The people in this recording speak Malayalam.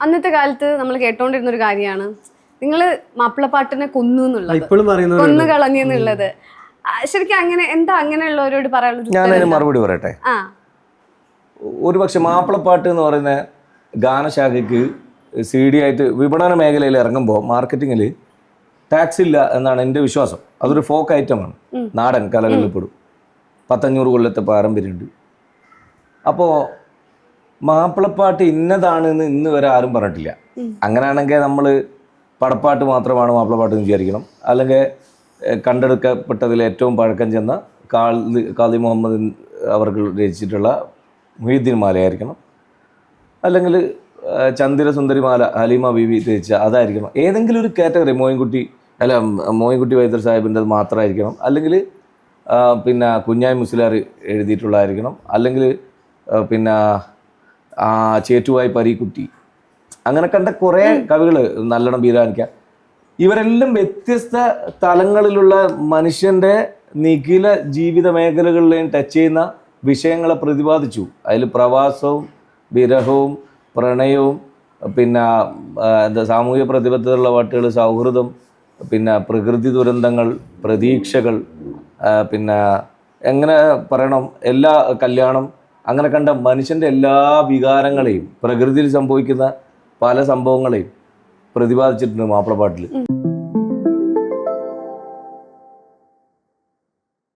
അന്നത്തെ കാലത്ത് നമ്മൾ കേട്ടോണ്ടിരുന്ന ഒരു കാര്യമാണ് നിങ്ങള് മാപ്പിളപ്പാട്ടിനെ കൊന്നു എന്നുള്ളത്, ഇപ്പോഴും പറയുന്നത് കൊന്നു കളഞ്ഞെന്നുള്ളത്. ശരിക്കും അങ്ങനെ എന്താ അങ്ങനെയുള്ളവരോട് പറയാനുള്ളത്? ഞാനതിന് മറുപടി പറയട്ടെ. ആ ഒരുപക്ഷെ മാപ്പിളപ്പാട്ട് എന്ന് പറയുന്ന ഗാനശാഖയ്ക്ക് CD ആയിട്ട് വിപണന മേഖലയിൽ ഇറങ്ങുമ്പോൾ മാർക്കറ്റിങ്ങിൽ ടാക്സ് ഇല്ല എന്നാണ് എൻ്റെ വിശ്വാസം. അതൊരു ഫോക്ക് ഐറ്റമാണ്, നാടൻ കലകളിൽ പെടും. 100-500 കൊല്ലത്തെ പാരമ്പര്യമുണ്ട്. അപ്പോൾ മാപ്പിളപ്പാട്ട് ഇന്നതാണെന്ന് ഇന്ന് വരെ ആരും പറഞ്ഞിട്ടില്ല. അങ്ങനെയാണെങ്കിൽ നമ്മൾ പടപ്പാട്ട് മാത്രമാണ് മാപ്പിളപ്പാട്ട് എന്ന് വിചാരിക്കണം. അല്ലെങ്കിൽ കണ്ടെടുക്കപ്പെട്ടതിൽ ഏറ്റവും പഴക്കം ചെന്ന ഖാദി മുഹമ്മദ് അവർ രചിച്ചിട്ടുള്ള മുഹ്യിദ്ദീൻ മാലയായിരിക്കണം. അല്ലെങ്കിൽ ചന്ദിരസുന്ദരിമാല ഹലീമ ബീവി രചിച്ച അതായിരിക്കണം. ഏതെങ്കിലും ഒരു കാറ്റഗറി മോയിൻകുട്ടി വൈദ്യർ സാഹിബിൻ്റെത് മാത്രമായിരിക്കണം. അല്ലെങ്കിൽ പിന്നെ കുഞ്ഞായി മുസ്ലിയാർ എഴുതിയിട്ടുള്ളതായിരിക്കണം. അല്ലെങ്കിൽ പിന്നെ ചേറ്റുവായി പരീക്കുട്ടി, അങ്ങനെ കണ്ട കുറേ കവികൾ, നല്ലോണം ബീരാനിക്ക, ഇവരെല്ലാം വ്യത്യസ്ത തലങ്ങളിലുള്ള മനുഷ്യൻ്റെ നിഖില ജീവിത മേഖലകളിലെയും ടച്ച് ചെയ്യുന്ന വിഷയങ്ങളെ പ്രതിപാദിച്ചു. അതിൽ പ്രവാസവും വിരഹവും പ്രണയവും പിന്നെ സാമൂഹിക പ്രതിബദ്ധതയുള്ള പാട്ടുകൾ, സൗഹൃദം, പിന്നെ പ്രകൃതി ദുരന്തങ്ങൾ, പ്രതീക്ഷകൾ, പിന്നെ എങ്ങനെ പറയണം, എല്ലാ കല്യാണം, അങ്ങനെ കണ്ട മനുഷ്യൻ്റെ എല്ലാ വികാരങ്ങളെയും പ്രകൃതിയിൽ സംഭവിക്കുന്ന പല സംഭവങ്ങളെയും പ്രതിപാദിച്ചിട്ടുണ്ട് മാപ്പിളപ്പാട്ടിൽ.